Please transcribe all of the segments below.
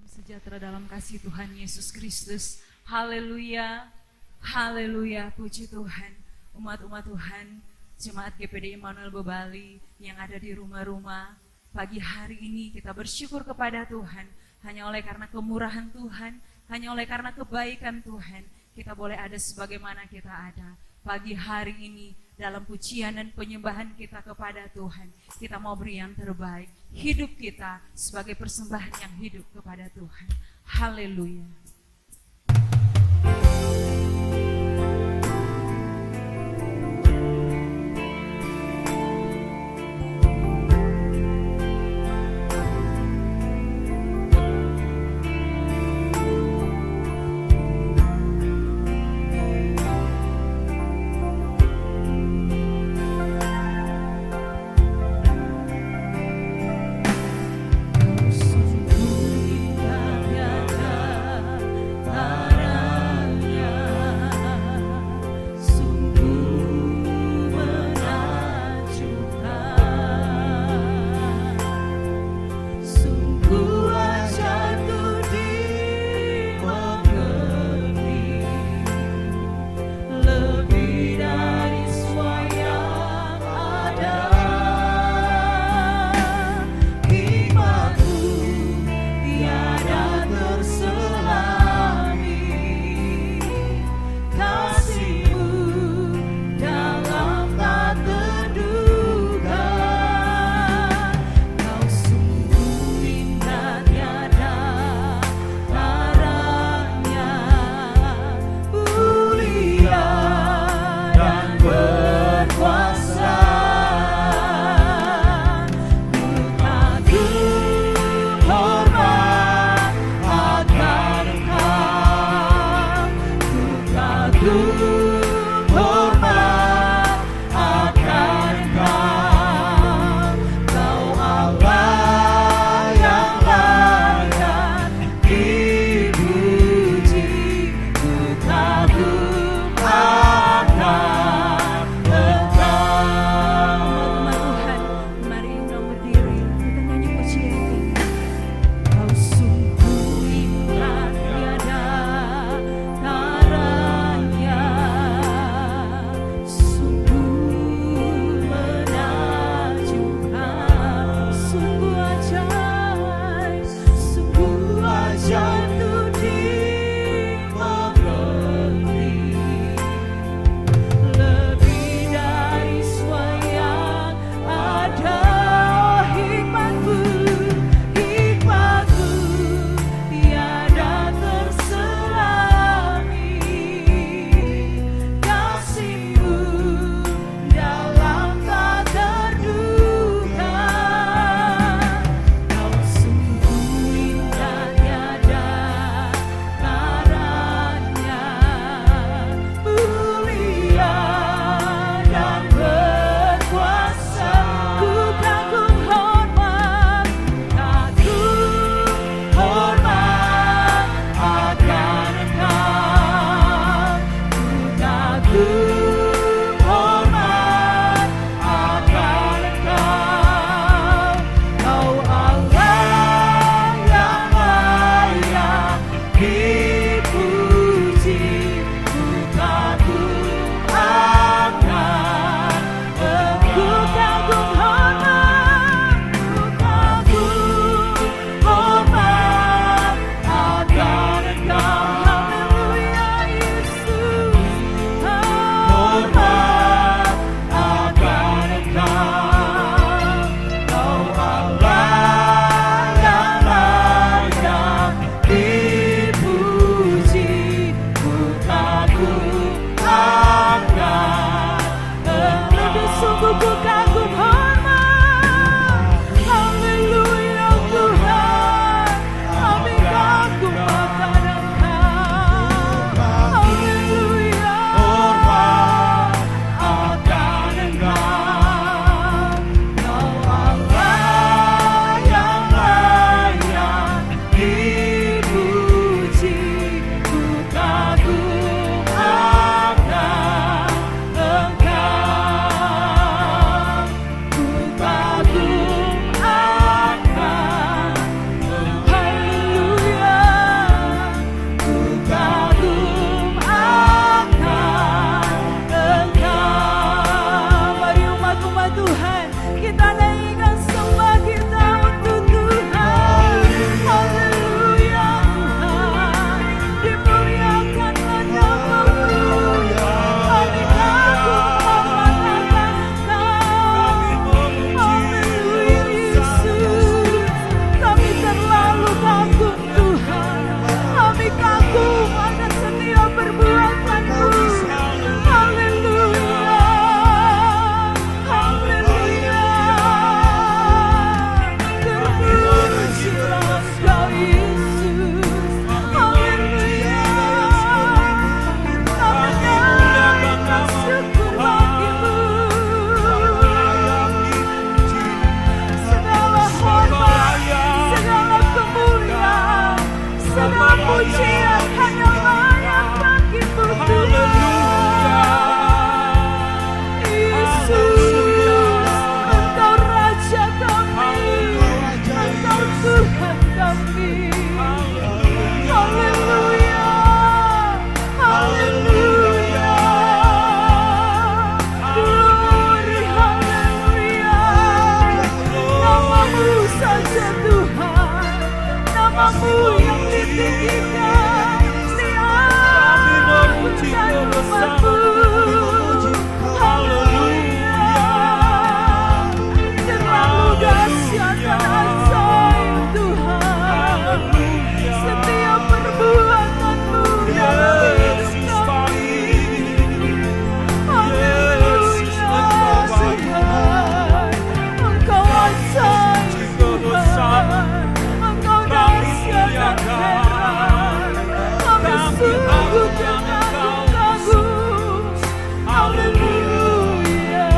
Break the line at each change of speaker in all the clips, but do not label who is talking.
Sejahtera dalam kasih Tuhan Yesus Kristus. Haleluya, haleluya, puji Tuhan. Umat-umat Tuhan, Jemaat GPD Immanuel Bebali yang ada di rumah-rumah, pagi hari ini kita bersyukur kepada Tuhan. Hanya oleh karena kemurahan Tuhan, hanya oleh karena kebaikan Tuhan, kita boleh ada sebagaimana kita ada. Pagi hari ini dalam pujian dan penyembahan kita kepada Tuhan, kita mau beri yang terbaik. Hidup kita sebagai persembahan yang hidup kepada Tuhan. Haleluya. yang ditinggikan, kami memuji umat-Mu. Haleluya, terlalu dahsyat dan ajaib Tuhan. Setiap perbuatan-Mu dalam hidup kami. Haleluya Tuhan, Engkau ajaib Tuhan, Engkau dahsyat dan heran. Kami sungguh terkagum-kagum. Haleluya,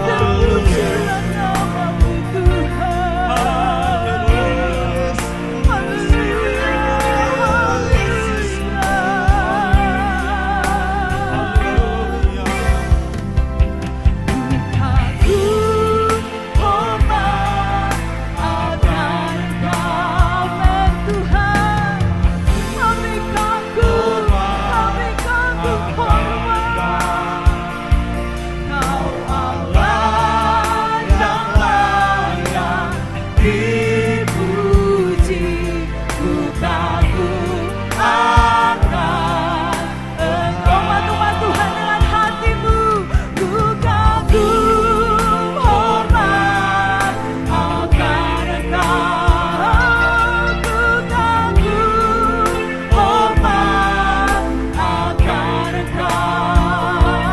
terpujilah nama-Mu Tuhan. Haleluya, haleluya. Kagum, hormat akan Engkau Tuhan. Kami kagum hormat. Kau Allah yang layak dipuji. Ku kagum akan Engkau. Umat Tuhan dengan hatimu. Ku kagum hormat akan Engkau. Ku kagum hormat akan Engkau.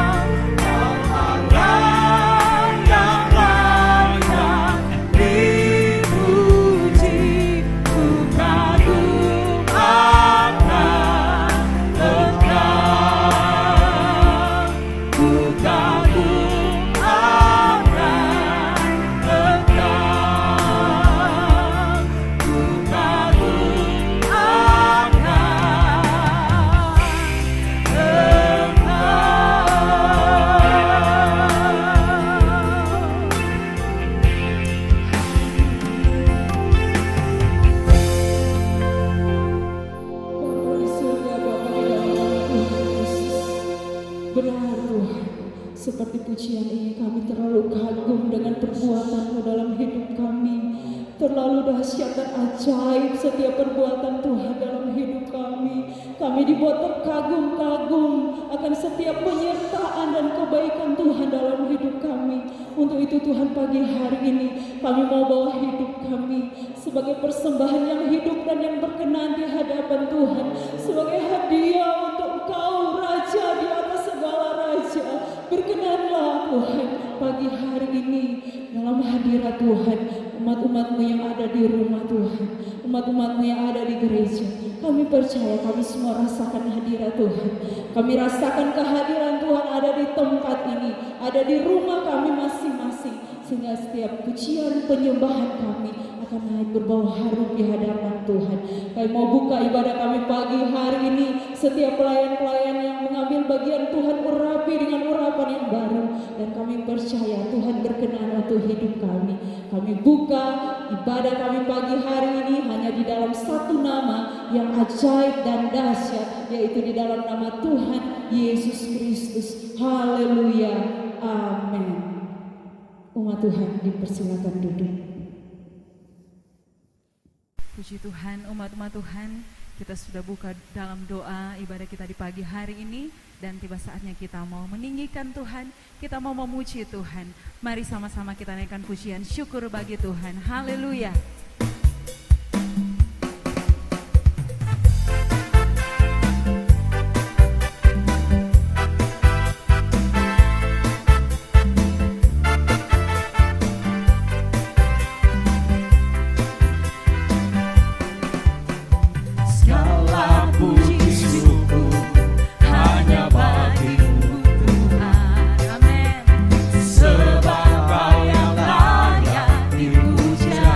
Kau Allah yang layak dipuji. Ku kagum akan Engkau. Ku kagum akan Engkau. Ku kagum
Bapa di surga, Bapa di dalam nama Tuhan Yesus. Benar Tuhan, seperti pujian ini kami terlalu kagum dengan perbuatan-Mu dalam hidup kami. Terlalu dahsyat dan ajaib setiap perbuatan Tuhan dalam hidup kami. Kami dibuat terkagum-kagum akan setiap penyertaan dan kebaikan Tuhan dalam hidup kami. Untuk itu Tuhan, pagi hari ini kami mau bawa hidup kami sebagai persembahan yang hidup dan yang berkenan di hadapan Tuhan, sebagai hadiah untuk Engkau, Raja di atas segala raja. Berkenanlah Tuhan pagi hari ini dalam hadirat Tuhan, umat-umat-Mu yang ada di rumah Tuhan, umat-umat-Mu yang ada di gereja. Kami percaya kami semua rasakan hadirat Tuhan. Kami rasakan kehadiran Tuhan ada di tempat ini, ada di rumah kami masing-masing. Sehingga setiap pujian penyembahan kami akan naik berbau harum di hadapan Tuhan. Kami mau buka ibadah kami pagi hari ini. Setiap pelayan-pelayan yang mengambil bagian Tuhan urapi dengan urapan yang baru. Dan kami percaya Tuhan berkenan untuk hidup kami. Kami buka ibadah kami pagi hari ini hanya di dalam satu nama yang ajaib dan dahsyat, yaitu di dalam nama Tuhan Yesus Kristus. Haleluya, amin. Umat Tuhan dipersilakan duduk.
Puji Tuhan, umat-umat Tuhan, kita sudah buka dalam doa ibadah kita di pagi hari ini. Dan tiba saatnya kita mau meninggikan Tuhan, kita mau memuji Tuhan. Mari sama-sama kita naikkan pujian syukur bagi Tuhan. Haleluya.
Sebab Kau yang layak dipuja.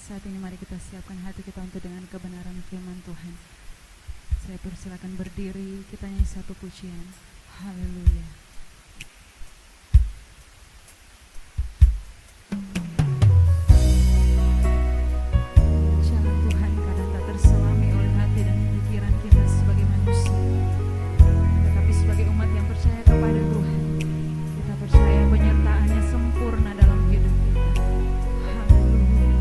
Saat ini mari kita siapkan hati kita untuk dengan kebenaran firman Tuhan. Saya persilakan berdiri, kita nyanyi satu pujian. Haleluya. Jalan Tuhan kadang tak terselami oleh hati dan pikiran kita sebagai manusia. Tetapi sebagai umat yang percaya kepada Tuhan, kita percaya penyertaan-Nya sempurna dalam hidup kita. Haleluya.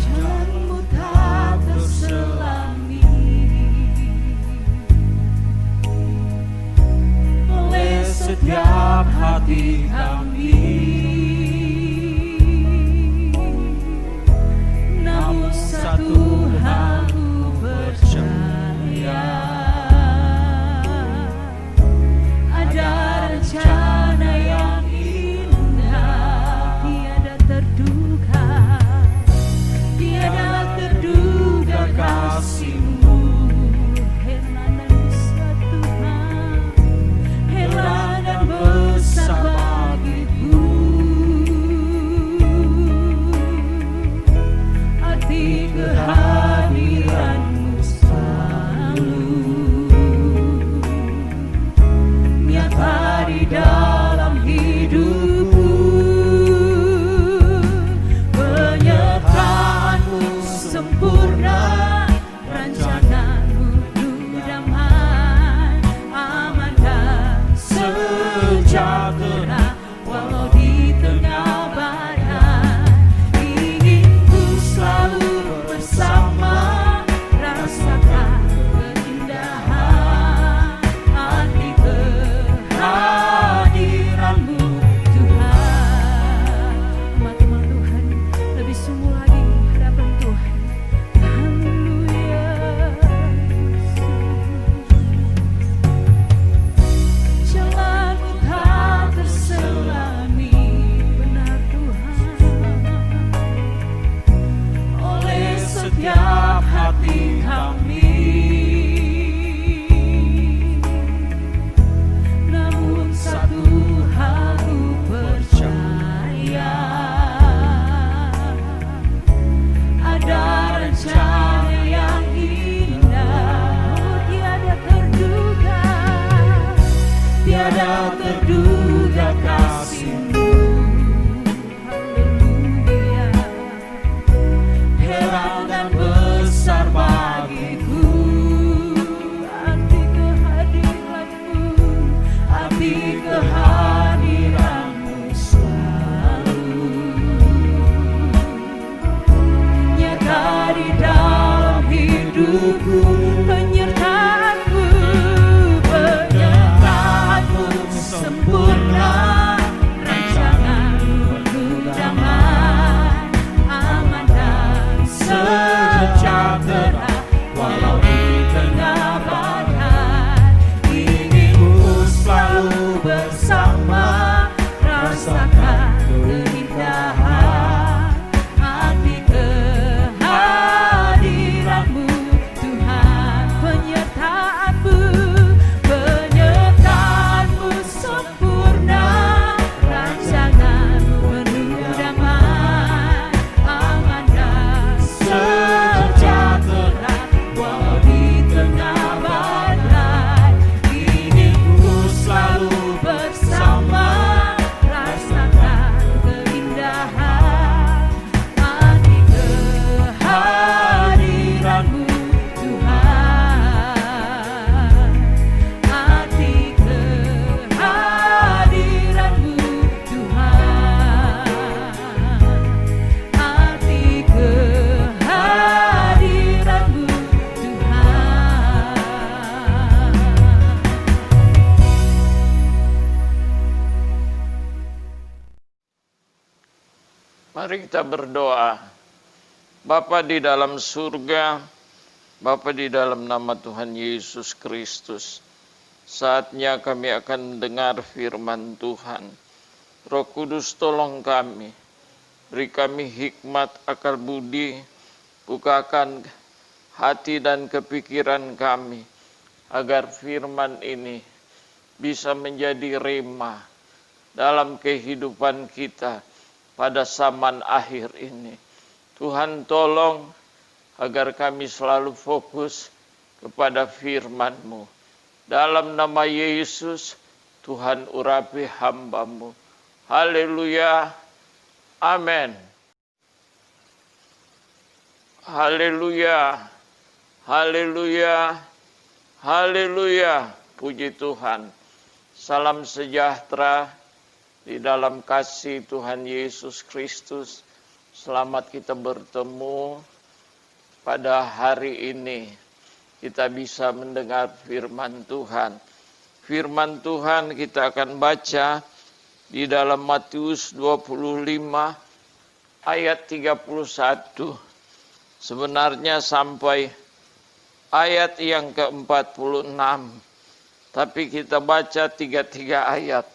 Jalanmu tak terselami oleh setiap hati kami. Namun satu hal ku percaya, ada rencana yang indah, tiada terduga, tiada terduga kasih-Mu. Heran dan besar Tuhan, heran dan besar bagiku. Arti kehadiran-Mu selalu nyata di dalam hidupku. Penyertaan-Mu sempurna, rancangan-Mu damai, aman dan sejahtera walau di tengah badai. Ingin ku selalu bersama, rasakan keindahan arti kehadiran-Mu Tuhan. Umat-umat Tuhan lebih sungguh lagi di hadapan Tuhan. Haleluya. Jalan-Mu tak terselami, benar Tuhan, oleh setiap hati kami. Namun satu hal ku percaya, ada rencana yang indah, tiada terduga, tiada terduga kasih-Mu. Haleluya. Heran dan besar bagiku arti kehadiran-Mu, arti kehadiran-Mu selalu nyata di dalam hidupku. Penyertaan-Mu, penyertaan-Mu sempurna, rancangan-Mu damai, aman dan sejahtera walau di tengah badai. Ingin ku selalu bersama, rasakan keindahan arti kehadiran-Mu Tuhan. Penyertaan-Mu, penyertaan-Mu sempurna, rancangan-Mu penuh damai, aman dan sejahtera walau di tengah badai. Ingin ku selalu bersama, rasakan keindahan arti kehadiran-Mu Tuhan. Arti kehadiran-Mu Tuhan. Arti kehadiran-Mu Tuhan.
Mari kita berdoa. Bapa di dalam surga, Bapa di dalam nama Tuhan Yesus Kristus, saatnya kami akan mendengar firman Tuhan. Roh Kudus tolong kami, beri kami hikmat, akal budi, bukakan hati dan kepikiran kami, agar firman ini bisa menjadi rema dalam kehidupan kita pada zaman akhir ini. Tuhan tolong agar kami selalu fokus kepada firman-Mu. Dalam nama Yesus, Tuhan urapi hamba-Mu. Haleluya. Amin. Haleluya. Haleluya. Haleluya. Puji Tuhan. Salam sejahtera di dalam kasih Tuhan Yesus Kristus. Selamat kita bertemu pada hari ini. Kita bisa mendengar firman Tuhan. Firman Tuhan kita akan baca di dalam Matius 25 ayat 31. Sebenarnya sampai ayat yang ke-46. Tapi kita baca 3 ayat.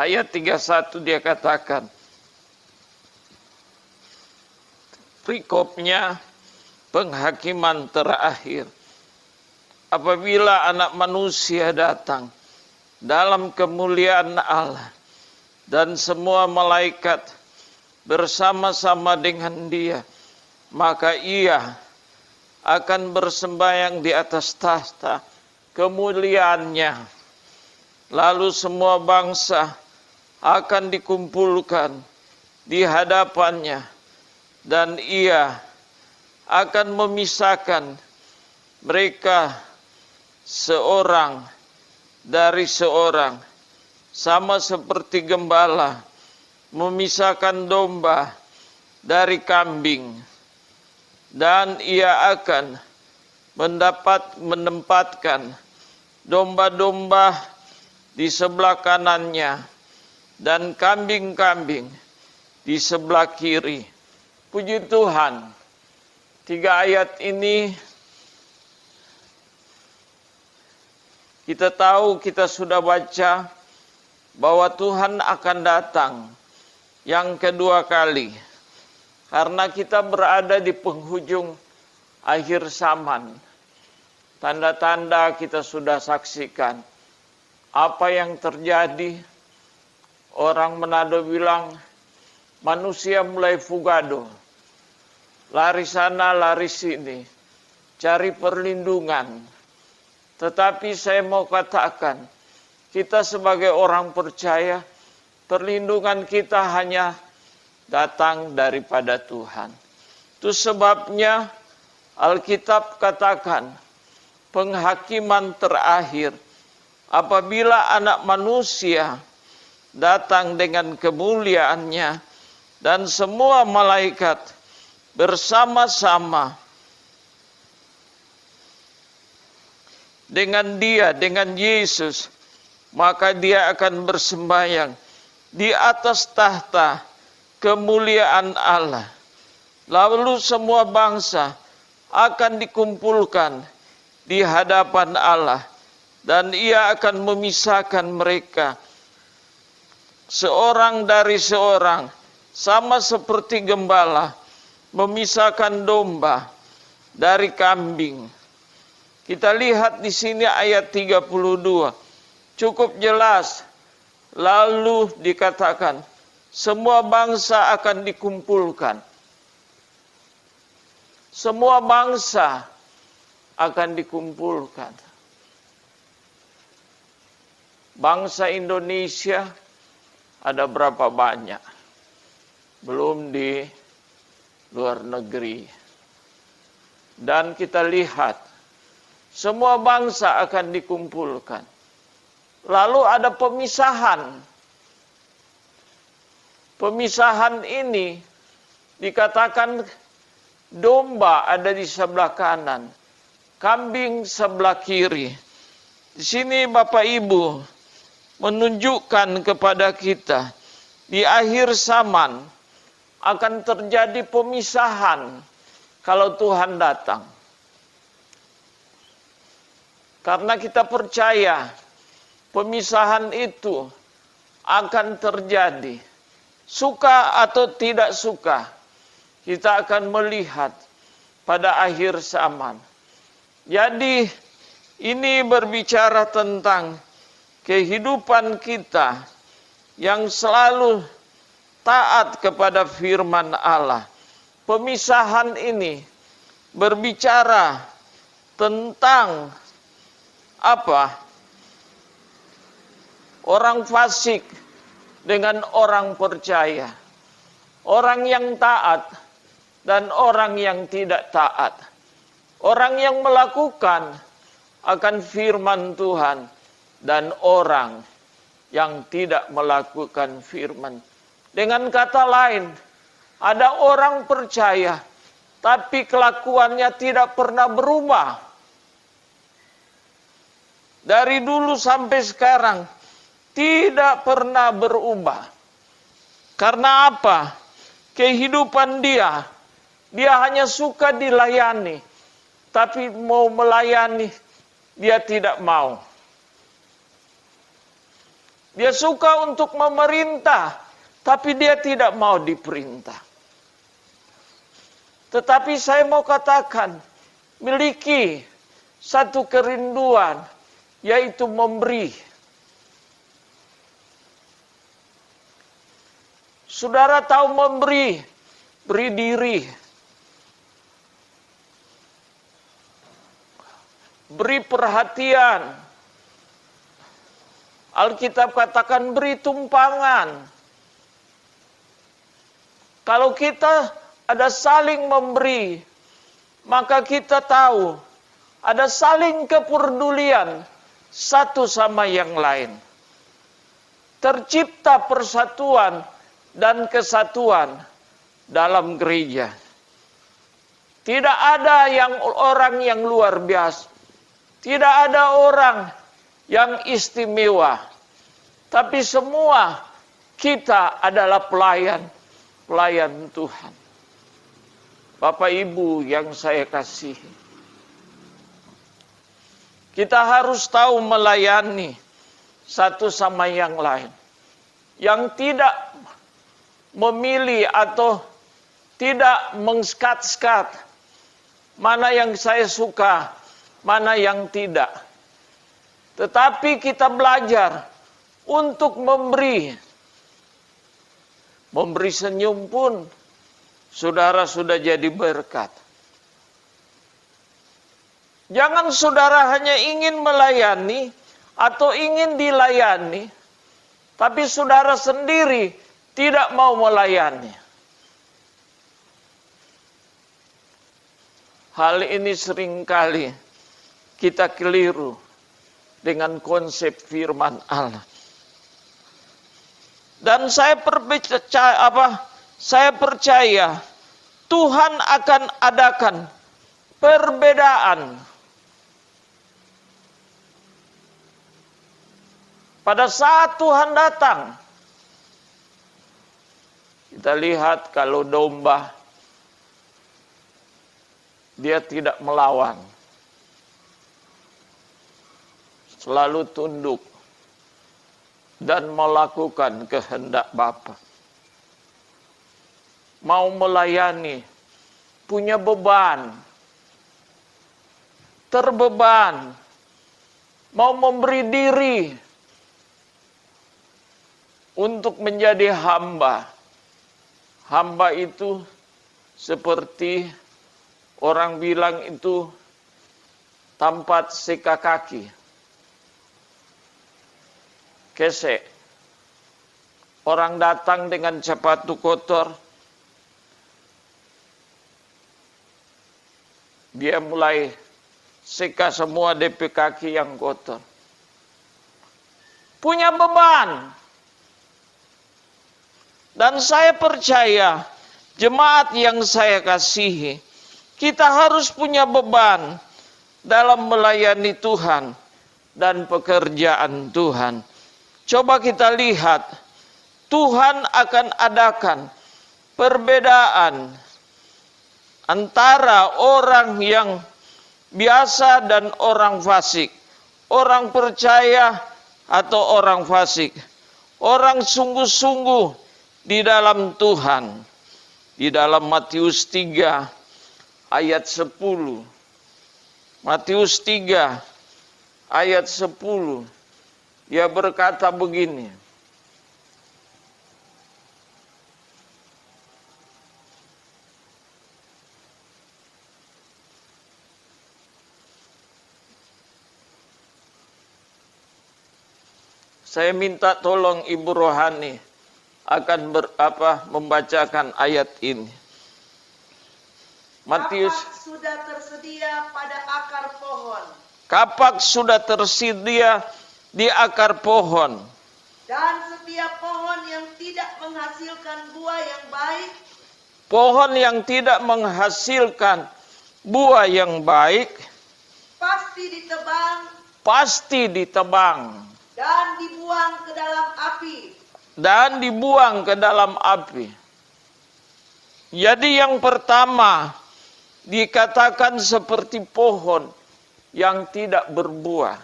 Ayat 31 dia katakan, perikopnya penghakiman terakhir. Apabila Anak Manusia datang dalam kemuliaan Allah dan semua malaikat bersama-sama dengan Dia, maka Ia akan bersembayang di atas tahta kemuliaannya. Lalu semua bangsa akan dikumpulkan di hadapannya, dan Ia akan memisahkan mereka seorang dari seorang, sama seperti gembala memisahkan domba dari kambing. Dan Ia akan menempatkan domba-domba di sebelah kanannya dan kambing-kambing di sebelah kiri. Puji Tuhan. 3 ayat ini kita tahu, kita sudah baca bahwa Tuhan akan datang yang kedua kali. Karena kita berada di penghujung akhir zaman. Tanda-tanda kita sudah saksikan. Apa yang terjadi? Orang Manado bilang, manusia mulai fugado. Lari sana, lari sini. Cari perlindungan. Tetapi saya mau katakan, kita sebagai orang percaya, perlindungan kita hanya datang daripada Tuhan. Itu sebabnya Alkitab katakan, penghakiman terakhir, apabila Anak Manusia datang dengan kemuliaannya dan semua malaikat bersama-sama dengan Dia, dengan Yesus, maka Dia akan bersembayang di atas tahta kemuliaan Allah. Lalu semua bangsa akan dikumpulkan di hadapan Allah, dan Ia akan memisahkan mereka seorang dari seorang, sama seperti gembala memisahkan domba dari kambing. Kita lihat di sini ayat 32. Cukup jelas. Lalu dikatakan, semua bangsa akan dikumpulkan. Semua bangsa akan dikumpulkan. Bangsa Indonesia ada berapa banyak? Belum di luar negeri. Dan kita lihat, semua bangsa akan dikumpulkan. Lalu ada pemisahan. Pemisahan ini dikatakan domba ada di sebelah kanan, kambing sebelah kiri. Di sini Bapak Ibu menunjukkan kepada kita di akhir zaman akan terjadi pemisahan kalau Tuhan datang. Karena kita percaya pemisahan itu akan terjadi. Suka atau tidak suka, kita akan melihat pada akhir zaman. Jadi Ini berbicara tentang kehidupan kita yang selalu taat kepada firman Allah. Pemisahan ini berbicara tentang apa? Orang fasik dengan orang percaya. Orang yang taat dan orang yang tidak taat. Orang yang melakukan akan firman Tuhan dan orang yang tidak melakukan firman. Dengan kata lain, ada orang percaya tapi kelakuannya tidak pernah berubah. Dari dulu sampai sekarang tidak pernah berubah. Karena apa? Kehidupan dia hanya suka dilayani, tapi mau melayani dia tidak mau. Dia suka untuk memerintah, tapi dia tidak mau diperintah. Tetapi saya mau katakan, miliki satu kerinduan, yaitu memberi. Saudara tahu memberi, beri diri. Beri perhatian. Alkitab katakan beri tumpangan. Kalau kita ada saling memberi, maka kita tahu ada saling kepedulian satu sama yang lain. Tercipta persatuan dan kesatuan dalam gereja. Tidak ada orang yang luar biasa. Tidak ada orang yang istimewa. Tapi semua kita adalah pelayan Tuhan. Bapak Ibu yang saya kasihi. Kita harus tahu melayani satu sama yang lain. Yang tidak memilih atau tidak mengskat-skat mana yang saya suka, mana yang tidak. Tetapi kita belajar untuk memberi. Memberi senyum pun saudara sudah jadi berkat. Jangan saudara hanya ingin melayani atau ingin dilayani, tapi saudara sendiri tidak mau melayani. Hal ini seringkali kita keliru dengan konsep firman Allah. Dan saya percaya Tuhan akan adakan perbedaan pada saat Tuhan datang. Kita lihat kalau domba, dia tidak melawan. Selalu tunduk dan melakukan kehendak Bapa. Mau melayani, punya beban, terbeban, mau memberi diri untuk menjadi hamba. Hamba itu seperti orang bilang itu tampat seka kaki. Kesek. Orang datang dengan sepatu kotor. Dia mulai seka semua DP kaki yang kotor. Punya beban. Dan saya percaya, jemaat yang saya kasihi, kita harus punya beban dalam melayani Tuhan dan pekerjaan Tuhan. Coba kita lihat, Tuhan akan adakan perbedaan antara orang yang biasa dan orang fasik. Orang percaya atau orang fasik. Orang sungguh-sungguh di dalam Tuhan. Di dalam Matius 3 ayat 10. Matius 3 ayat 10. Ia berkata begini. Saya minta tolong Ibu Rohani akan membacakan ayat ini. Matius.
Kapak sudah tersedia pada akar pohon.
Kapak sudah tersedia di akar pohon.
Dan setiap pohon yang tidak menghasilkan buah yang baik,
Pohon yang tidak menghasilkan buah yang baik pasti ditebang
dan dibuang ke dalam api.
Jadi yang pertama dikatakan seperti pohon yang tidak berbuah.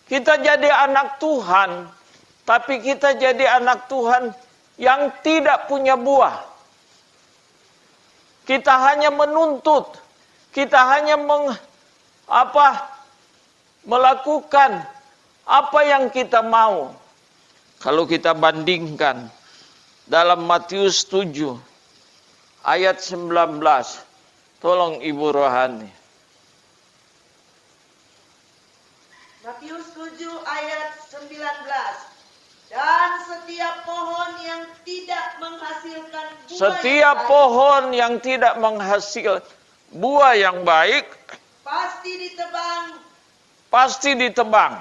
Kita jadi anak Tuhan, tapi kita jadi anak Tuhan yang tidak punya buah. Kita hanya menuntut, kita hanya melakukan apa yang kita mau. Kalau kita bandingkan dalam Matius 7 ayat 19. Tolong Ibu Rohani.
Matius 7 ayat 19. Dan setiap pohon yang tidak menghasilkan buah yang baik pasti ditebang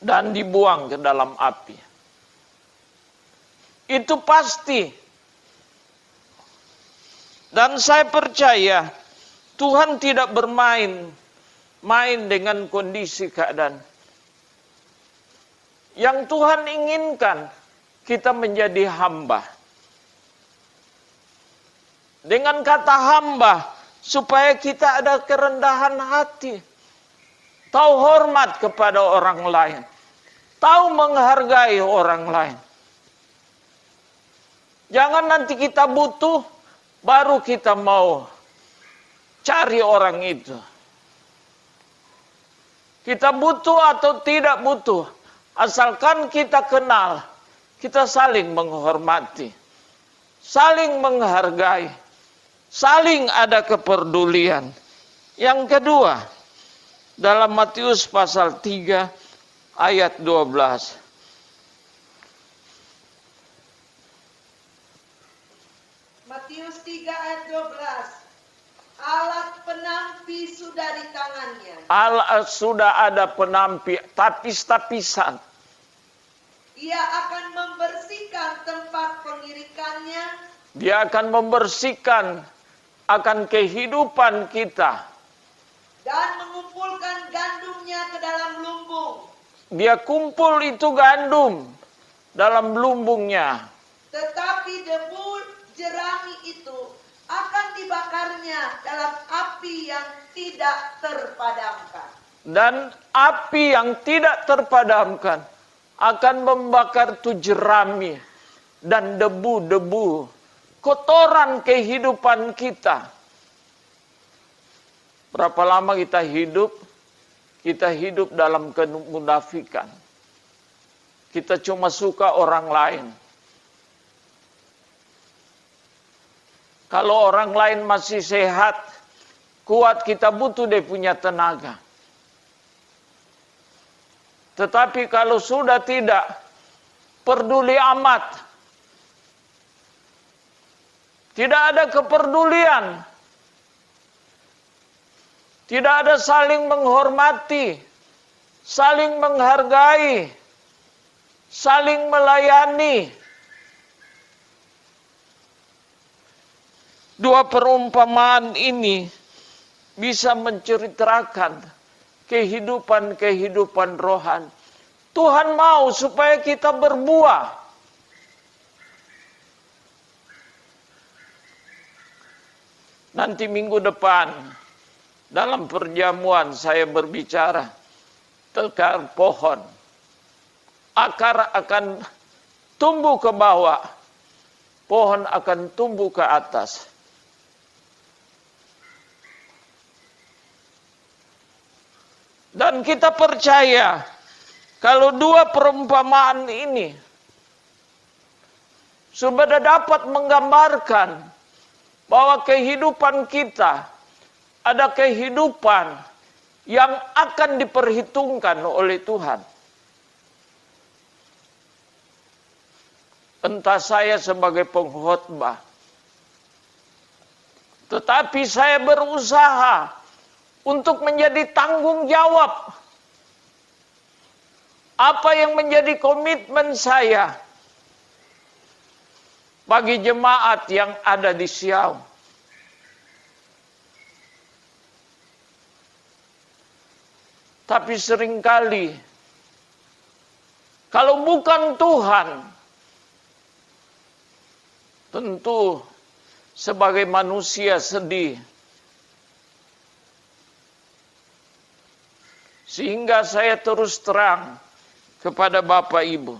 dan dibuang ke dalam api. Itu pasti. Dan saya percaya Tuhan tidak bermain dengan kondisi keadaan. Yang Tuhan inginkan kita menjadi hamba. Dengan kata hamba, supaya kita ada kerendahan hati. Tahu hormat kepada orang lain. Tahu menghargai orang lain. Jangan nanti kita butuh, baru kita mau cari orang itu. Kita butuh atau tidak butuh, asalkan kita kenal, kita saling menghormati, saling menghargai, saling ada kepedulian. Yang kedua, dalam Matius pasal 3 ayat 12. Matius 3 ayat 12. Alat penampi sudah di tangannya.
Sudah ada penampi, tapis-tapisan.
Ia akan membersihkan tempat pengirikannya.
Dia akan membersihkan akan kehidupan kita.
Dan mengumpulkan gandumnya ke dalam lumbung.
Dia kumpul itu gandum dalam lumbungnya.
Tetapi debu jerami itu akan dibakarnya dalam api yang tidak terpadamkan.
Dan api yang tidak terpadamkan akan membakar tu jerami dan debu-debu kotoran kehidupan kita. Berapa lama kita hidup? Kita hidup dalam kemunafikan. Kita cuma suka orang lain. Kalau orang lain masih sehat, kuat, kita butuh dia punya tenaga. Tetapi kalau sudah tidak, peduli amat. Tidak ada kepedulian. Tidak ada saling menghormati, saling menghargai, saling melayani. Dua perumpamaan ini bisa menceritakan kehidupan rohani. Tuhan mau supaya kita berbuah. Nanti minggu depan dalam perjamuan saya berbicara tentang pohon. Akar akan tumbuh ke bawah, pohon akan tumbuh ke atas.
Dan kita percaya kalau dua perumpamaan ini sudah dapat menggambarkan bahwa kehidupan kita ada kehidupan yang akan diperhitungkan oleh Tuhan. Entah saya sebagai pengkhotbah, tetapi saya berusaha untuk menjadi tanggung jawab. Apa yang menjadi komitmen saya bagi jemaat yang ada di Siau. Tapi seringkali, kalau bukan Tuhan, tentu sebagai manusia sedih. Sehingga saya terus terang kepada Bapak Ibu.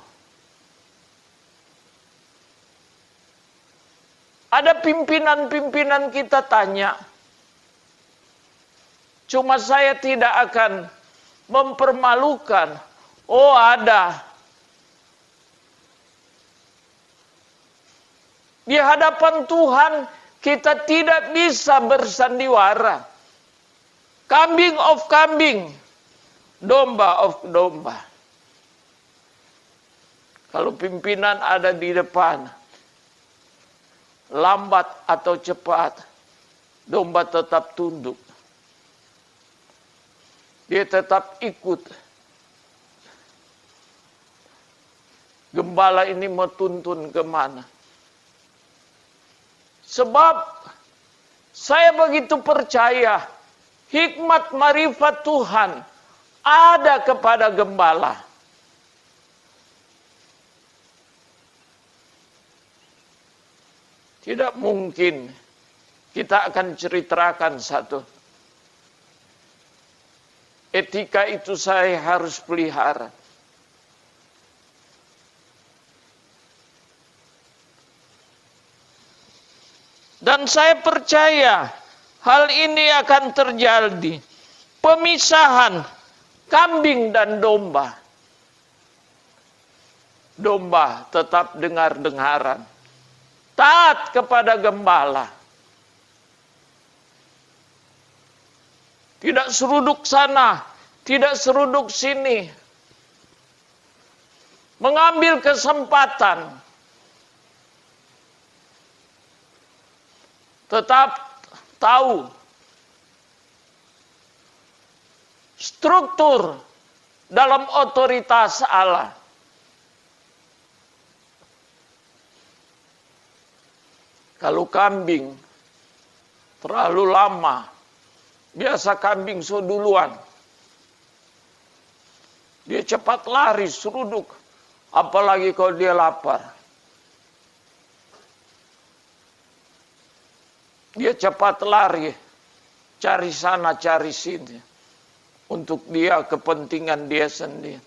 Ada pimpinan-pimpinan kita tanya. Cuma saya tidak akan mempermalukan. Oh ada. Di hadapan Tuhan kita tidak bisa bersandiwara. Kambing of kambing, domba of domba. Kalau pimpinan ada di depan, lambat atau cepat, domba tetap tunduk. Dia tetap ikut. Gembala ini mau tuntun kemana? Sebab saya begitu percaya hikmat marifat Tuhan ada kepada gembala. Tidak mungkin kita akan ceritakan satu. Etika itu saya harus pelihara. Dan saya percaya hal ini akan terjadi. Pemisahan kambing dan domba. Domba tetap dengar-dengaran. Taat kepada gembala. Tidak seruduk sana, tidak seruduk sini. Mengambil kesempatan. Tetap tahu struktur dalam otoritas Allah. Kalau kambing terlalu lama, biasa kambing duluan. Dia cepat lari, seruduk. Apalagi kalau dia lapar. Dia cepat lari, cari sana, cari sini. Untuk dia, kepentingan dia sendiri.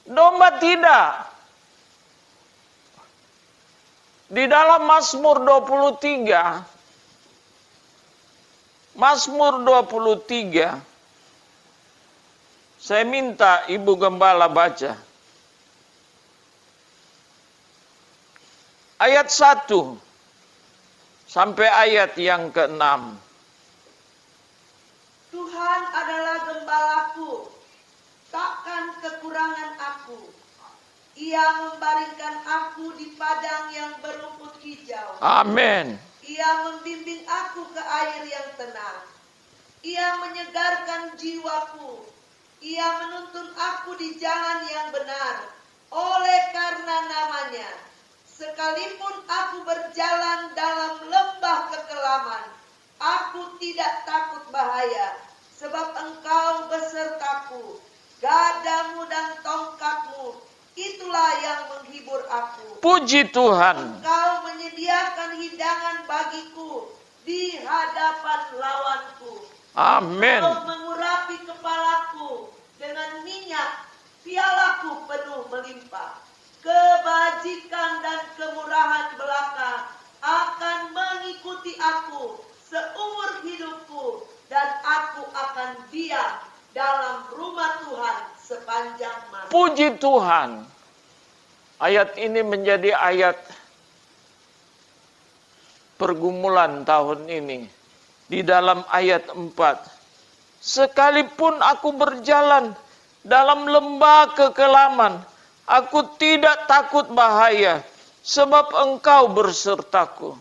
Domba tidak. Di dalam Mazmur 23, saya minta Ibu Gembala baca. Ayat 1 sampai ayat yang ke-6.
Tuhan adalah gembalaku, takkan kekurangan aku. Ia membaringkan aku di padang yang berumput hijau.
Amin.
Ia membimbing aku ke air yang tenang. Ia menyegarkan jiwaku. Ia menuntun aku di jalan yang benar, oleh karena namanya. Sekalipun aku berjalan dalam lembah kekelaman, aku tidak takut bahaya, sebab Engkau besertaku. Gadamu dan tongkatmu, itulah yang menghibur aku.
Puji Tuhan.
Engkau menyediakan hidangan bagiku di hadapan lawanku.
Amin.
Engkau mengurapi kepalaku dengan minyak, pialaku penuh melimpah. Kebajikan dan kemurahan belaka akan mengikuti aku seumur hidupku, dan aku akan diam dalam rumah Tuhan sepanjang masa.
Puji Tuhan. Ayat ini menjadi ayat pergumulan tahun ini. Di dalam ayat 4. Sekalipun aku berjalan dalam lembah kekelaman, aku tidak takut bahaya, sebab Engkau bersertaku.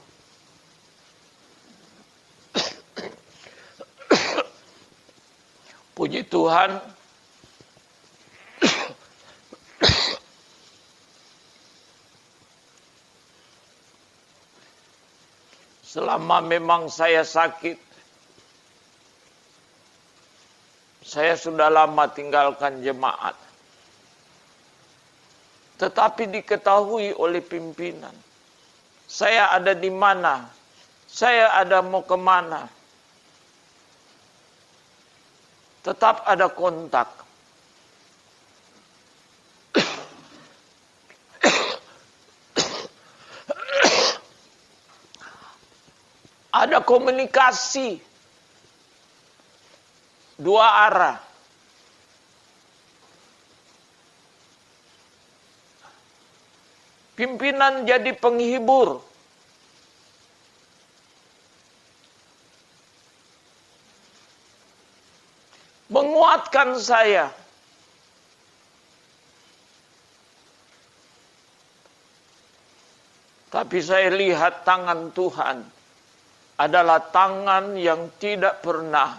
Puji Tuhan. Selama memang saya sakit, saya sudah lama tinggalkan jemaat. Tetapi diketahui oleh pimpinan, saya ada di mana, saya ada mau kemana. Tetap ada kontak. Ada komunikasi dua arah. Pimpinan jadi penghibur. Menguatkan saya. Tapi saya lihat tangan Tuhan adalah tangan yang tidak pernah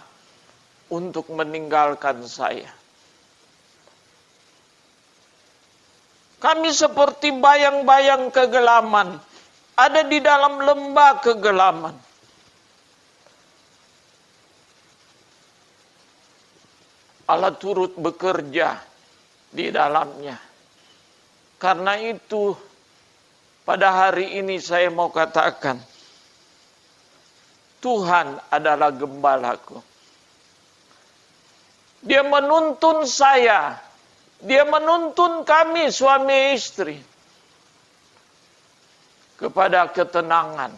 untuk meninggalkan saya. Kami seperti bayang-bayang kegelaman, ada di dalam lembah kegelaman. Allah turut bekerja di dalamnya. Karena itu, pada hari ini saya mau katakan, Tuhan adalah gembalaku. Dia menuntun saya, Dia menuntun kami suami istri kepada ketenangan.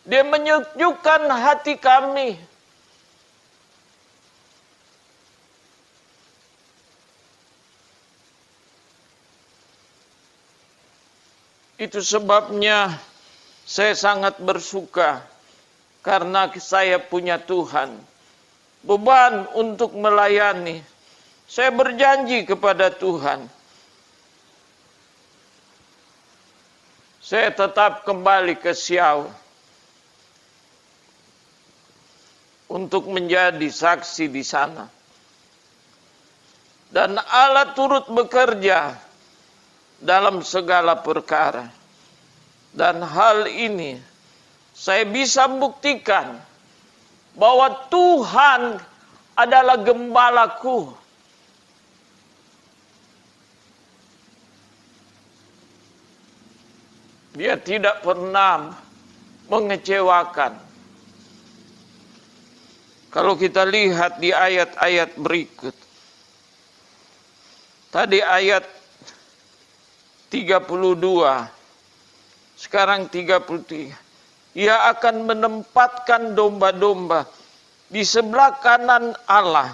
Dia menyejukkan hati kami. Itu sebabnya saya sangat bersuka karena saya punya Tuhan. Beban untuk melayani. Saya berjanji kepada Tuhan. Saya tetap kembali ke Siau untuk menjadi saksi di sana. Dan Allah turut bekerja dalam segala perkara. Dan hal ini saya bisa buktikan bahwa Tuhan adalah gembalaku. Dia tidak pernah mengecewakan. Kalau kita lihat di ayat-ayat berikut. Tadi ayat 32. Sekarang 33. Ia akan menempatkan domba-domba di sebelah kanan Allah.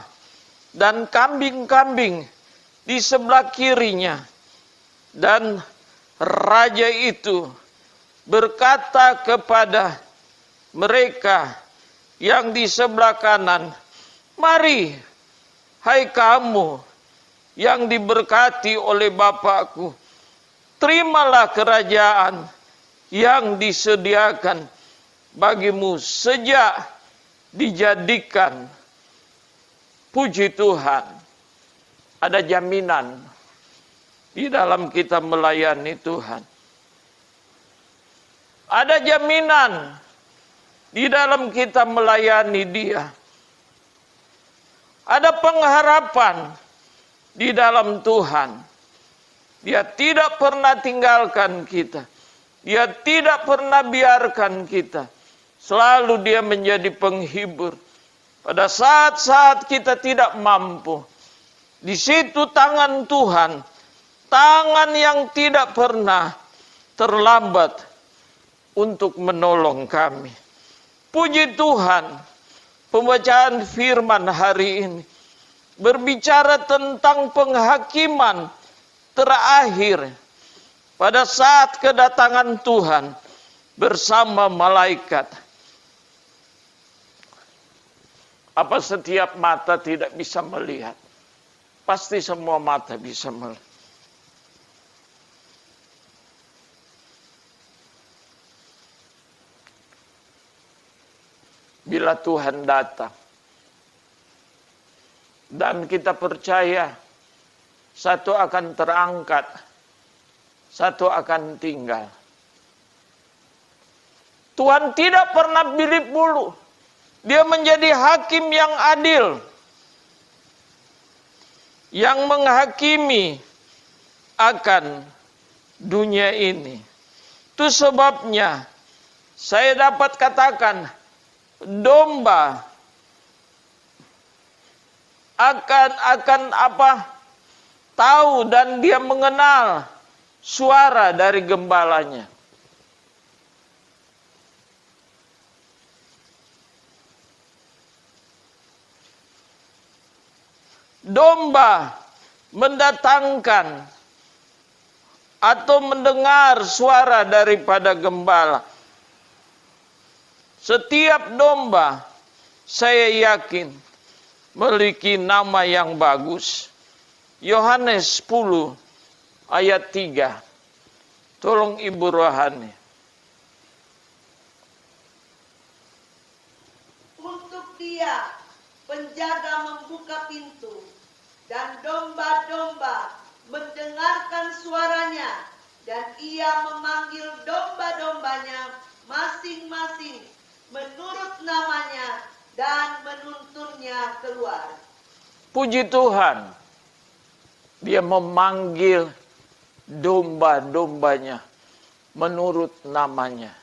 Dan kambing-kambing di sebelah kirinya. Dan raja itu berkata kepada mereka yang di sebelah kanan, mari, hai kamu yang diberkati oleh Bapakku, terimalah kerajaan yang disediakan bagimu sejak dijadikan. Puji Tuhan, ada jaminan di dalam kita melayani Tuhan. Ada jaminan di dalam kita melayani Dia. Ada pengharapan di dalam Tuhan. Dia tidak pernah tinggalkan kita. Dia tidak pernah biarkan kita. Selalu Dia menjadi penghibur. Pada saat-saat kita tidak mampu. Di situ tangan Tuhan. Tangan yang tidak pernah terlambat untuk menolong kami. Puji Tuhan.
pembacaan firman hari ini berbicara tentang penghakiman terakhir pada saat kedatangan Tuhan bersama malaikat. Apa setiap mata tidak bisa melihat? Pasti semua mata bisa melihat. Bila Tuhan datang dan kita percaya satu akan terangkat, satu akan tinggal. Tuhan tidak pernah pilih bulu. Dia menjadi hakim yang adil, yang menghakimi akan dunia ini. Itu sebabnya saya dapat katakan domba akan tahu dan dia mengenal suara dari gembalanya. Domba mendatangkan atau mendengar suara daripada gembala. Setiap domba saya yakin memiliki nama yang bagus. Yohanes 10 ayat 3. Tolong Ibu Rohani.
Untuk dia penjaga membuka pintu, dan domba-domba mendengarkan suaranya, dan ia memanggil domba-dombanya masing-masing menurut namanya dan menuntunnya keluar.
Puji Tuhan, dia memanggil domba-dombanya menurut namanya.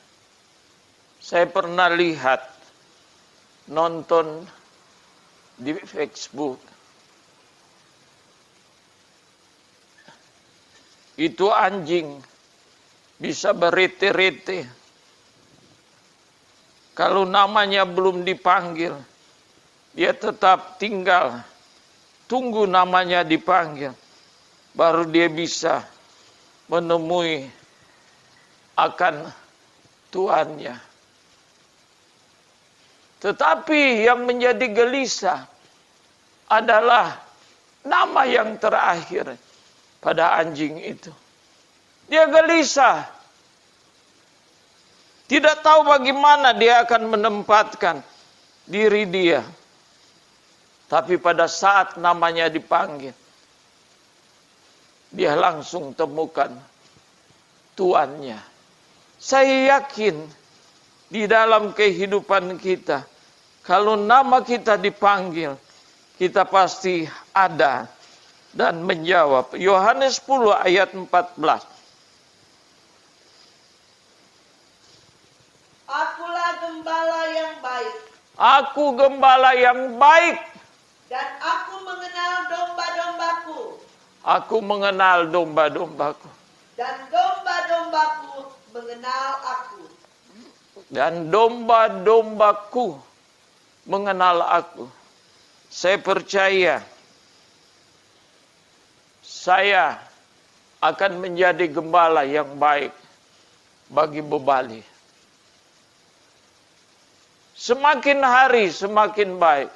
Saya pernah lihat, nonton di Facebook. Itu anjing bisa berete-rete. Kalau namanya belum dipanggil, dia tetap tinggal. Tunggu namanya dipanggil. Baru dia bisa menemui akan tuannya. Tetapi yang menjadi gelisah adalah nama yang terakhir pada anjing itu. Dia gelisah. Tidak tahu bagaimana dia akan menempatkan diri dia. Tapi pada saat namanya dipanggil, dia langsung temukan tuannya. Saya yakin di dalam kehidupan kita, kalau nama kita dipanggil, kita pasti ada dan menjawab. Yohanes 10 ayat 14.
Akulah gembala yang baik,
Aku gembala yang baik.
dan aku mengenal domba-dombaku,
Aku mengenal domba-dombaku.
dan domba-dombaku mengenal aku.
Dan domba-dombaku mengenal aku. Saya percaya saya akan menjadi gembala yang baik bagi Bebali. Semakin hari semakin baik.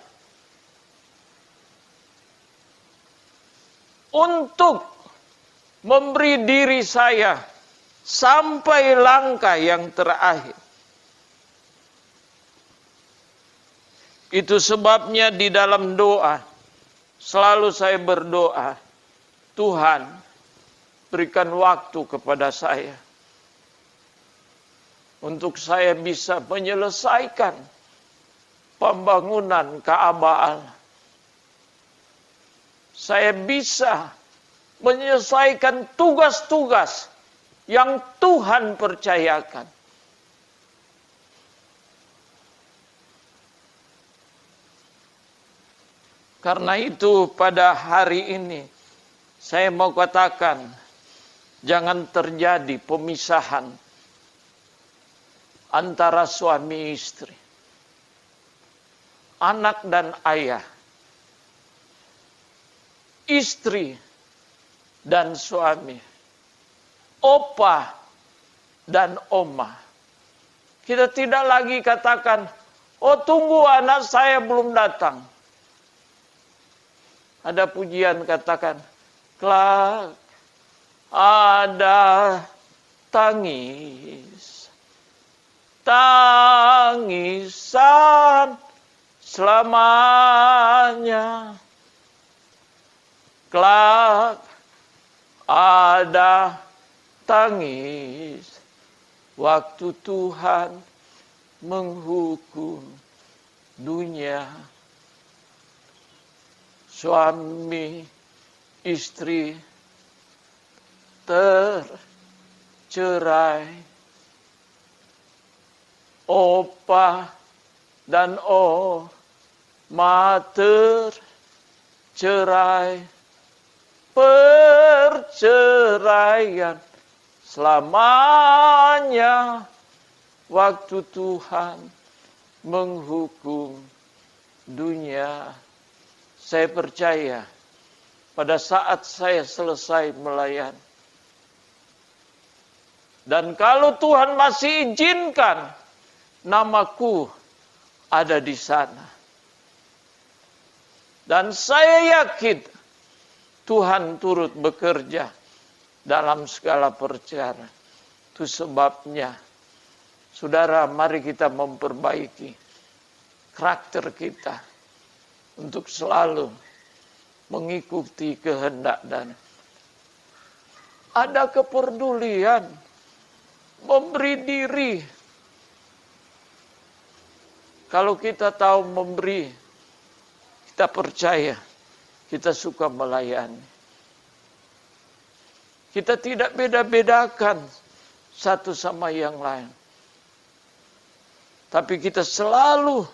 Untuk memberi diri saya sampai langkah yang terakhir. Itu sebabnya di dalam doa, selalu saya berdoa, Tuhan berikan waktu kepada saya. Untuk saya bisa menyelesaikan pembangunan Ka'bah. Saya bisa menyelesaikan tugas-tugas yang Tuhan percayakan. Karena itu pada hari ini saya mau katakan, jangan terjadi pemisahan antara suami istri.
anak dan ayah, istri dan suami, opa dan oma. Kita tidak lagi katakan, oh tunggu anak saya belum datang. Ada pujian katakan, kelak ada tangis, tangisan selamanya. Kelak ada tangis waktu Tuhan menghukum dunia. Suami istri tercerai, opa dan oma tercerai, perceraian selamanya waktu Tuhan menghukum dunia. Saya percaya pada saat saya selesai melayani, dan kalau Tuhan masih izinkan namaku ada di sana, dan saya yakin Tuhan turut bekerja dalam segala perkara. Itu sebabnya, saudara, mari kita memperbaiki karakter kita untuk selalu mengikuti kehendak dan ada kepedulian, memberi diri. Kalau kita tahu memberi, kita percaya, kita suka melayani. Kita tidak beda-bedakan satu sama yang lain. Tapi kita selalu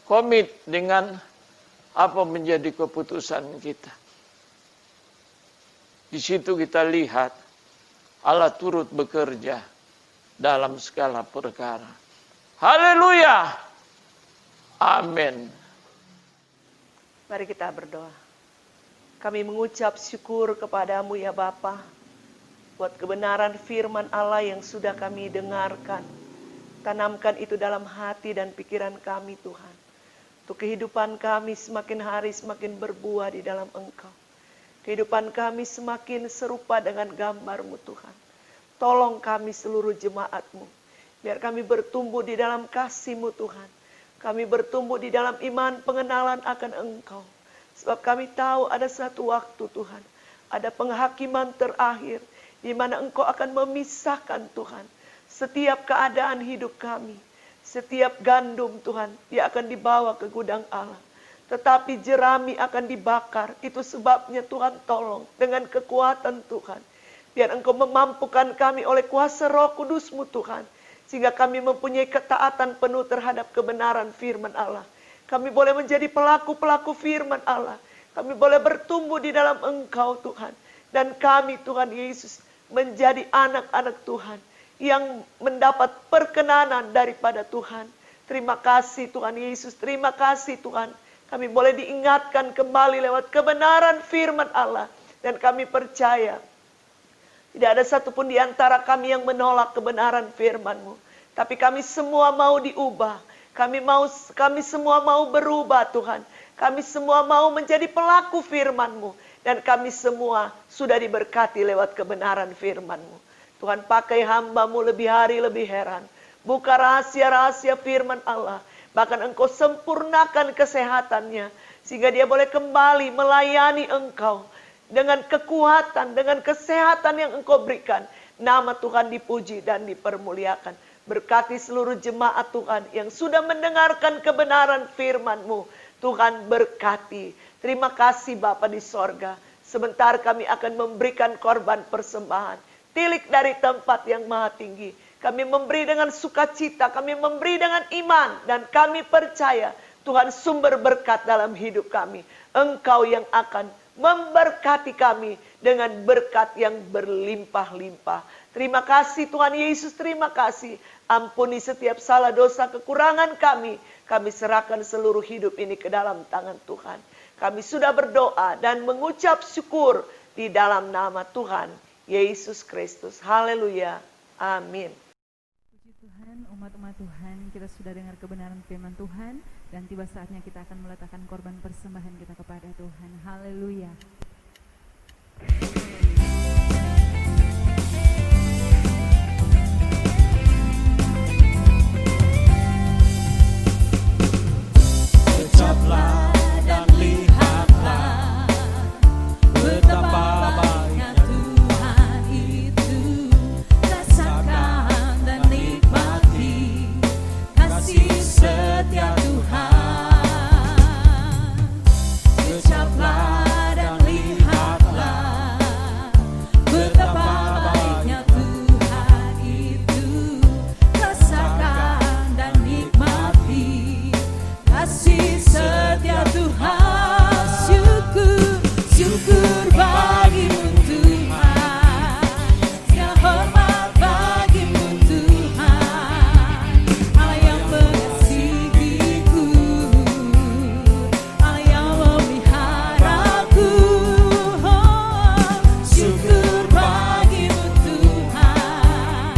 komit dengan apa menjadi keputusan kita. Di situ kita lihat Allah turut bekerja dalam segala perkara. Haleluya. Amin.
Mari kita berdoa. Kami mengucap syukur kepadamu ya Bapa, buat kebenaran firman Allah yang sudah kami dengarkan. Tanamkan itu dalam hati dan pikiran kami Tuhan. Untuk kehidupan kami semakin hari semakin berbuah di dalam Engkau. Kehidupan kami semakin serupa dengan gambar-Mu Tuhan. Tolong kami seluruh jemaat-Mu. Biar kami bertumbuh di dalam kasih-Mu Tuhan. Kami bertumbuh di dalam iman pengenalan akan Engkau. Sebab kami tahu ada satu waktu Tuhan. Ada penghakiman terakhir. Di mana Engkau akan memisahkan Tuhan. Setiap keadaan hidup kami. Setiap gandum Tuhan. Dia akan dibawa ke gudang Allah. Tetapi jerami akan dibakar. Itu sebabnya Tuhan tolong. Dengan kekuatan Tuhan. Biar Engkau memampukan kami oleh kuasa Roh Kudus-Mu Tuhan. Sehingga kami mempunyai ketaatan penuh terhadap kebenaran firman Allah. Kami boleh menjadi pelaku-pelaku firman Allah. Kami boleh bertumbuh di dalam Engkau Tuhan. Dan kami Tuhan Yesus menjadi anak-anak Tuhan. Yang mendapat perkenanan daripada Tuhan. Terima kasih Tuhan Yesus. Terima kasih Tuhan. Kami boleh diingatkan kembali lewat kebenaran firman Allah. Dan kami percaya. Tidak ada satupun di antara kami yang menolak kebenaran firman-Mu. Tapi kami semua mau diubah. Kami semua mau berubah Tuhan. Kami semua mau menjadi pelaku firman-Mu. Dan kami semua sudah diberkati lewat kebenaran firman-Mu. Tuhan pakai hamba-Mu lebih hari lebih heran. Buka rahasia-rahasia firman Allah. Bahkan Engkau sempurnakan kesehatannya. Sehingga dia boleh kembali melayani Engkau. Dengan kekuatan, dengan kesehatan yang Engkau berikan. Nama Tuhan dipuji dan dipermuliakan. Berkati seluruh jemaat Tuhan yang sudah mendengarkan kebenaran firman-Mu. Tuhan berkati. Terima kasih Bapa di sorga. Sebentar kami akan memberikan korban persembahan. Tilik dari tempat yang maha tinggi. Kami memberi dengan sukacita. Kami memberi dengan iman. Dan kami percaya Tuhan sumber berkat dalam hidup kami. Engkau yang akan memberkati kami dengan berkat yang berlimpah-limpah. Terima kasih Tuhan Yesus, terima kasih. Ampuni setiap salah dosa kekurangan kami. Kami serahkan seluruh hidup ini ke dalam tangan Tuhan. Kami sudah berdoa dan mengucap syukur di dalam nama Tuhan Yesus Kristus. Haleluya. Amin.
Puji Tuhan, umat-umat Tuhan, kita sudah dengar kebenaran firman Tuhan dan tiba saatnya kita akan meletakkan korban persembahan kita kepada Tuhan. Haleluya.
Ucaplah dan lihatlah betapa baiknya Tuhan itu. Rasakan dan nikmati kasih setia Tuhan. Ucaplah dan lihatlah betapa baiknya Tuhan itu. Rasakan dan nikmati kasih setia Tuhan. Syukur bagimu Tuhan. Segala hormat bagimu Tuhan. Allah yang mengasihiku, Allah yang memeliharaku. Syukur bagimu Tuhan.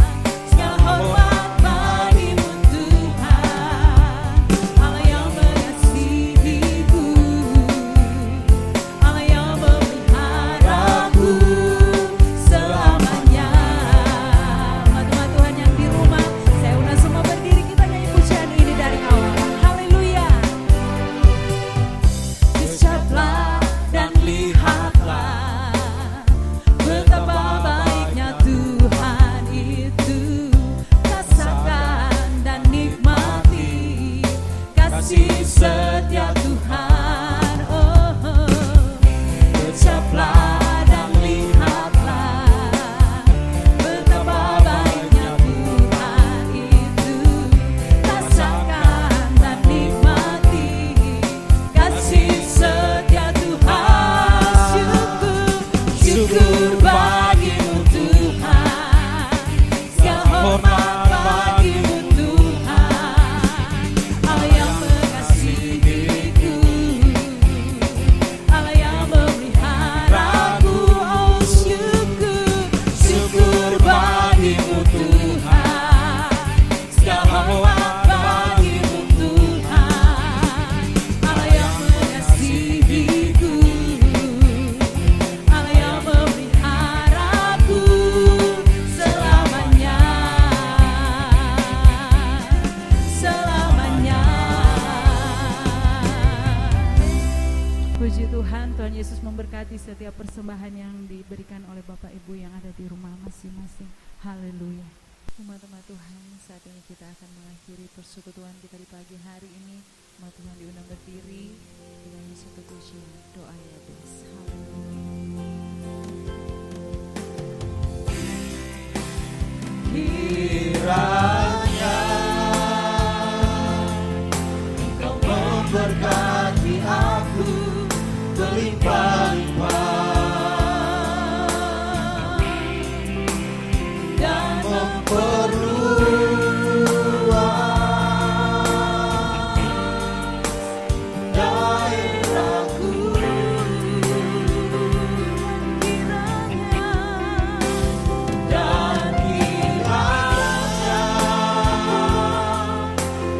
Segala hormat bagimu Tuhan. Allah yang mengasihiku, Allah yang memeliharaku selamanya. Teman-teman Tuhan yang di rumah, saya undang semua berdiri, kita nyanyi pujian ini dari awal. Haleluya. Ucaplah dan lihatlah betapa baiknya Tuhan itu. Rasakan dan nikmati kasih setia Tuhan. Ucaplah dan lihatlah betapa baiknya Tuhan itu. Rasakan dan nikmati kasih setia Tuhan. Syukur bagimu Tuhan. Segala hormat bagimu Tuhan. Allah yang mengasihiku, Allah yang memeliharaku. Syukur bagimu Tuhan. Segala hormat bagimu Tuhan. Allah yang mengasihiku, Allah yang memeliharaku selamanya. Selamanya.
Puji Tuhan, Tuhan Yesus memberkati setiap persembahan yang diberikan oleh Bapak Ibu yang ada di rumah masing-masing. Haleluya. Umat-umat Tuhan, saat ini kita akan mengakhiri persekutuan kita di pagi hari ini. Umat Tuhan diundang berdiri dengan satu pujian doa ya Bes.
Kiranya Engkau memberkati aku berlimpah-limpah dan memperluas daerahku. Dan kiranya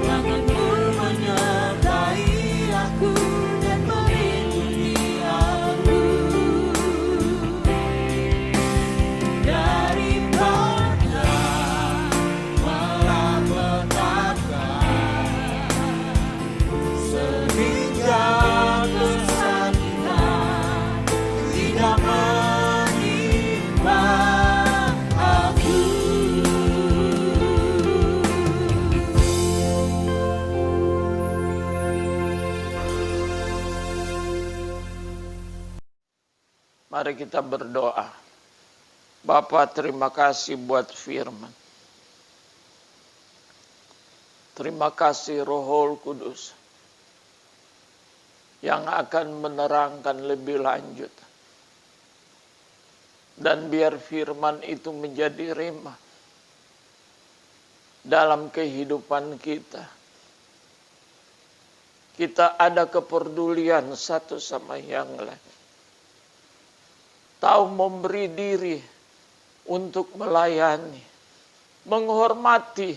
tanganmu menyertai aku dan melindungi aku daripada malapetaka, sehingga kesakitan tidak menimpa aku.
Mari kita berdoa. Bapa, terima kasih buat firman. Terima kasih Roh Kudus yang akan menerangkan lebih lanjut. Dan biar firman itu menjadi rema dalam kehidupan kita. Kita ada kepedulian satu sama yang lain. Tahu memberi diri untuk melayani, menghormati,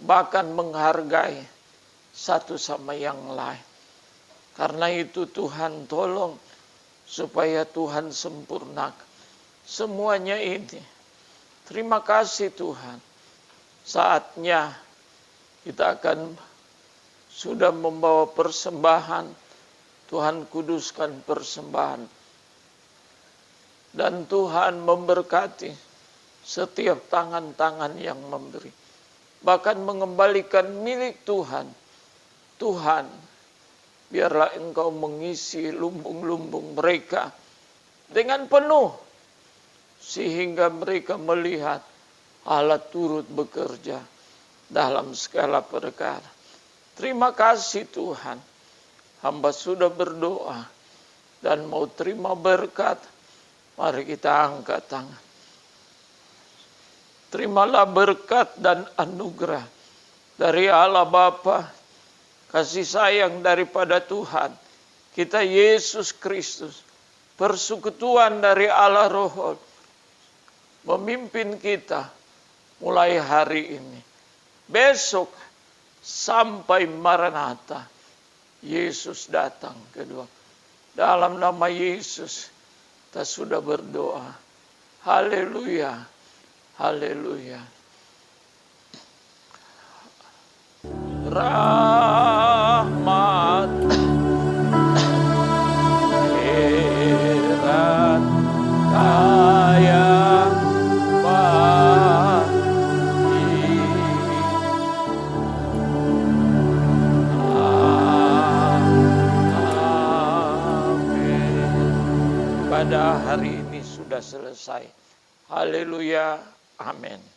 bahkan menghargai satu sama yang lain. Karena itu Tuhan tolong supaya Tuhan sempurnakan semuanya ini. Terima kasih Tuhan. Saatnya kita akan sudah membawa persembahan. Tuhan kuduskan persembahan. Dan Tuhan memberkati setiap tangan-tangan yang memberi. Bahkan mengembalikan milik Tuhan. Tuhan, biarlah Engkau mengisi lumbung-lumbung mereka dengan penuh. Sehingga mereka melihat Allah turut bekerja dalam segala perkara. Terima kasih Tuhan. Hamba sudah berdoa dan mau terima berkat. Mari kita angkat tangan. Terimalah berkat dan anugerah dari Allah Bapa, kasih sayang daripada Tuhan kita Yesus Kristus, persekutuan dari Allah Roh memimpin kita mulai hari ini, besok sampai Maranatha Yesus datang kedua. Dalam nama Yesus kita sudah berdoa. Haleluya. Haleluya. Rahmat heran kaya bagi amin. Pada hari ini sudah selesai. Haleluya. Amin.